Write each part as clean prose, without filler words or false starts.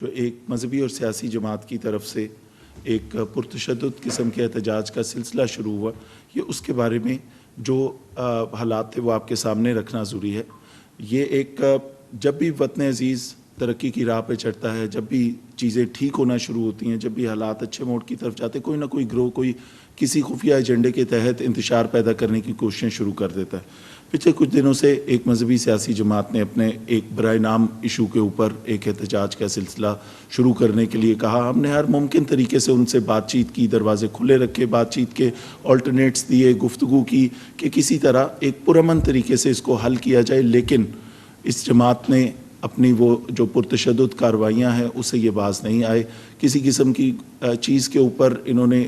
جو ایک مذہبی اور سیاسی جماعت کی طرف سے ایک پرتشدد قسم کے احتجاج کا سلسلہ شروع ہوا، یہ اس کے بارے میں جو حالات تھے وہ آپ کے سامنے رکھنا ضروری ہے۔ یہ ایک جب بھی وطن عزیز ترقی کی راہ پہ چڑھتا ہے، جب بھی چیزیں ٹھیک ہونا شروع ہوتی ہیں، جب بھی حالات اچھے موڑ کی طرف جاتے ہیں، کوئی نہ کوئی گروہ کوئی کسی خفیہ ایجنڈے کے تحت انتشار پیدا کرنے کی کوششیں شروع کر دیتا ہے۔ پچھلے کچھ دنوں سے ایک مذہبی سیاسی جماعت نے اپنے ایک برائے نام ایشو کے اوپر ایک احتجاج کا سلسلہ شروع کرنے کے لیے کہا۔ ہم نے ہر ممکن طریقے سے ان سے بات چیت کی، دروازے کھلے رکھے، بات چیت کے آلٹرنیٹس دیے، گفتگو کی کہ کسی طرح ایک پرامن طریقے سے اس کو حل کیا جائے، لیکن اس جماعت نے اپنی وہ جو پرتشدد کارروائیاں ہیں اس سے یہ باز نہیں آئے۔ کسی قسم کی چیز کے اوپر انہوں نے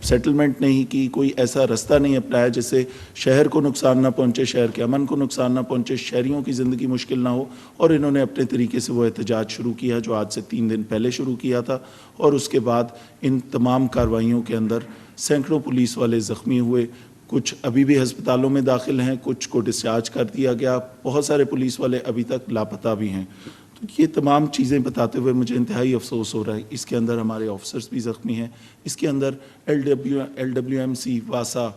سیٹلمنٹ نہیں کی، کوئی ایسا رستہ نہیں اپنایا جس سے شہر کو نقصان نہ پہنچے، شہر کے امن کو نقصان نہ پہنچے، شہریوں کی زندگی مشکل نہ ہو، اور انہوں نے اپنے طریقے سے وہ احتجاج شروع کیا جو آج سے 3 دن پہلے شروع کیا تھا، اور اس کے بعد ان تمام کارروائیوں کے اندر سینکڑوں پولیس والے زخمی ہوئے، کچھ ابھی بھی ہسپتالوں میں داخل ہیں، کچھ کو ڈسچارج کر دیا گیا، بہت سارے پولیس والے ابھی تک لاپتہ بھی ہیں۔ تو یہ تمام چیزیں بتاتے ہوئے مجھے انتہائی افسوس ہو رہا ہے۔ اس کے اندر ہمارے آفیسرز بھی زخمی ہیں، اس کے اندر LWMC واسا،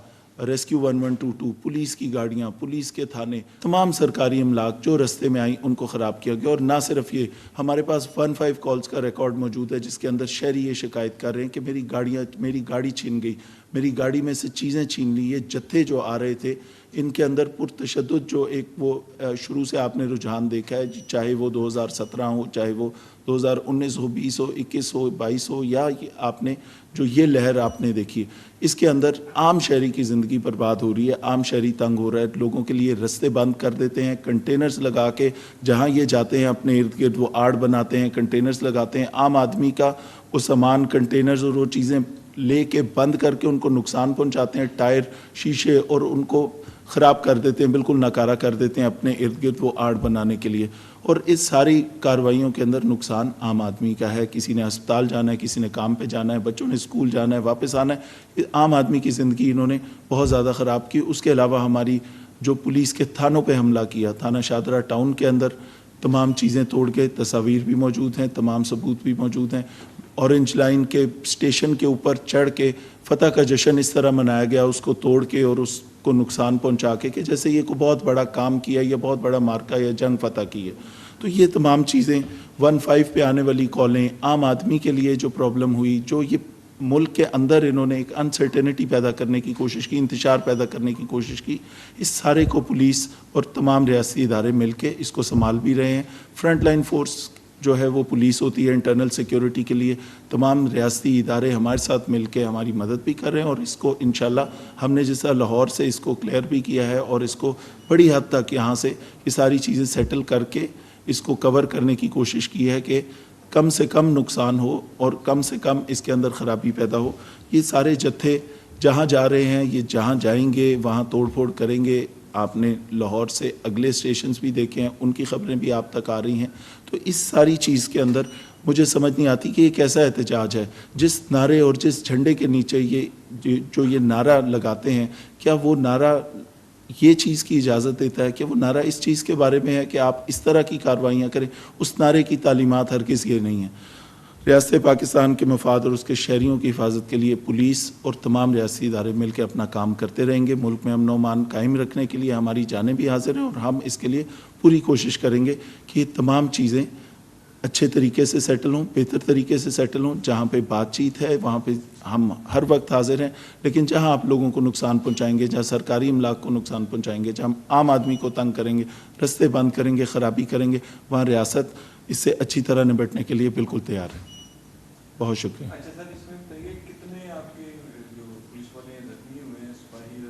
ریسکیو 1122، پولیس کی گاڑیاں، پولیس کے تھانے، تمام سرکاری املاک جو رستے میں آئیں ان کو خراب کیا گیا۔ اور نہ صرف یہ، ہمارے پاس 15 کالز کا ریکارڈ موجود ہے جس کے اندر شہری یہ شکایت کر رہے ہیں کہ میری گاڑی چھین گئی، میری گاڑی میں سے چیزیں چھین لی۔ یہ جتھے جو آ رہے تھے ان کے اندر پرتشدد جو ایک وہ شروع سے آپ نے رجحان دیکھا ہے، چاہے وہ 2017 ہو، چاہے وہ 2019 ہو، 20 ہو، 21 ہو، 22 ہو، یا آپ نے جو یہ لہر آپ نے دیکھی، اس کے اندر عام شہری کی زندگی برباد ہو رہی ہے، عام شہری تنگ ہو رہا ہے، لوگوں کے لیے رستے بند کر دیتے ہیں، کنٹینرز لگا کے جہاں یہ جاتے ہیں اپنے ارد گرد وہ آڑ بناتے ہیں، کنٹینرز لگاتے ہیں، عام آدمی کا وہ سامان کنٹینرز اور وہ چیزیں لے کے بند کر کے ان کو نقصان پہنچاتے ہیں، ٹائر، شیشے، اور ان کو خراب کر دیتے ہیں، بالکل ناکارہ کر دیتے ہیں اپنے ارد گرد وہ آڑ بنانے کے لیے۔ اور اس ساری کارروائیوں کے اندر نقصان عام آدمی کا ہے، کسی نے ہسپتال جانا ہے، کسی نے کام پہ جانا ہے، بچوں نے اسکول جانا ہے، واپس آنا ہے، عام آدمی کی زندگی انہوں نے بہت زیادہ خراب کی۔ اس کے علاوہ ہماری جو پولیس کے تھانوں پہ حملہ کیا، تھانہ شاہدرہ ٹاؤن کے اندر تمام چیزیں توڑ کے، تصاویر بھی موجود ہیں، تمام ثبوت بھی موجود ہیں، اورنج لائن کے اسٹیشن کے اوپر چڑھ کے فتح کا جشن اس طرح منایا گیا، اس کو توڑ کے اور اس کو نقصان پہنچا کے کہ جیسے یہ کوئی بہت بڑا کام کیا یا بہت بڑا مارکا یا جنگ فتح کی ہے۔ تو یہ تمام چیزیں 15 پہ آنے والی کالیں، عام آدمی کے لیے جو پرابلم ہوئی، جو یہ ملک کے اندر انہوں نے ایک انسرٹینٹی پیدا کرنے کی کوشش کی، انتشار پیدا کرنے کی کوشش کی، اس سارے کو پولیس اور تمام ریاستی ادارے مل کے اس کو سنبھال بھی رہے ہیں۔ فرنٹ لائن فورس جو ہے وہ پولیس ہوتی ہے انٹرنل سیکیورٹی کے لیے، تمام ریاستی ادارے ہمارے ساتھ مل کے ہماری مدد بھی کر رہے ہیں، اور اس کو انشاءاللہ ہم نے جیسا لاہور سے اس کو کلیئر بھی کیا ہے، اور اس کو بڑی حد تک یہاں سے یہ ساری چیزیں سیٹل کر کے اس کو کور کرنے کی کوشش کی ہے کہ کم سے کم نقصان ہو اور کم سے کم اس کے اندر خرابی پیدا ہو۔ یہ سارے جتھے جہاں جا رہے ہیں، یہ جہاں جائیں گے وہاں توڑ پھوڑ کریں گے۔ آپ نے لاہور سے اگلے اسٹیشنز بھی دیکھے ہیں، ان کی خبریں بھی آپ تک آ رہی ہیں۔ تو اس ساری چیز کے اندر مجھے سمجھ نہیں آتی کہ یہ کیسا احتجاج ہے، جس نعرے اور جس جھنڈے کے نیچے یہ نعرہ لگاتے ہیں، کیا وہ نعرہ یہ چیز کی اجازت دیتا ہے کہ وہ نعرہ اس چیز کے بارے میں ہے کہ آپ اس طرح کی کارروائیاں کریں؟ اس نعرے کی تعلیمات ہرگز یہ نہیں ہیں۔ ریاست پاکستان کے مفاد اور اس کے شہریوں کی حفاظت کے لیے پولیس اور تمام ریاستی ادارے مل کے اپنا کام کرتے رہیں گے۔ ملک میں امن و امان قائم رکھنے کے لیے ہماری جانیں بھی حاضر ہیں، اور ہم اس کے لیے پوری کوشش کریں گے کہ یہ تمام چیزیں اچھے طریقے سے سیٹل ہوں، بہتر طریقے سے سیٹل ہوں۔ جہاں پہ بات چیت ہے وہاں پہ ہم ہر وقت حاضر ہیں، لیکن جہاں آپ لوگوں کو نقصان پہنچائیں گے، جہاں سرکاری املاک کو نقصان پہنچائیں گے، جہاں عام آدمی کو تنگ کریں گے، رستے بند کریں گے، خرابی کریں گے، وہاں ریاست اس سے اچھی طرح نمٹنے کے لیے بالکل تیار ہے۔ بہت شکریہ۔ اچھا سر، اس میں بتائیے کتنے آپ کے جو پولیس والے زخمی ہوئے ہیں، سپاہی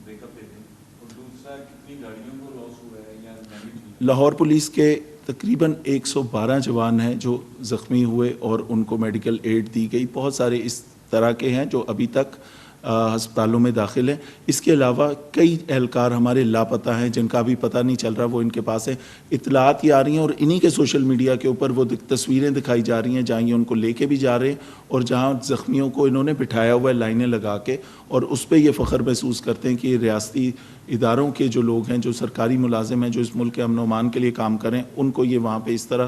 بریک اپ پہ تھے، اور دوسرا کتنی گاڑیوں کو لاس ہوا ہے یا ڈیمیج؟ لاہور پولیس کے تقریباً 112 جوان ہیں جو زخمی ہوئے اور ان کو میڈیکل ایڈ دی گئی۔ بہت سارے اس طرح کے ہیں جو ابھی تک ہسپتالوں میں داخل ہیں۔ اس کے علاوہ کئی اہلکار ہمارے لاپتہ ہیں جن کا بھی پتہ نہیں چل رہا، وہ ان کے پاس ہیں۔ اطلاعات یہ آ رہی ہیں اور انہی کے سوشل میڈیا کے اوپر وہ تصویریں دکھائی جا رہی ہیں جہاں یہ ان کو لے کے بھی جا رہے ہیں، اور جہاں زخمیوں کو انہوں نے بٹھایا ہوا ہے لائنیں لگا کے، اور اس پہ یہ فخر محسوس کرتے ہیں کہ یہ ریاستی اداروں کے جو لوگ ہیں، جو سرکاری ملازم ہیں، جو اس ملک کے امن و امان کے لیے کام کریں، ان کو یہ وہاں پہ اس طرح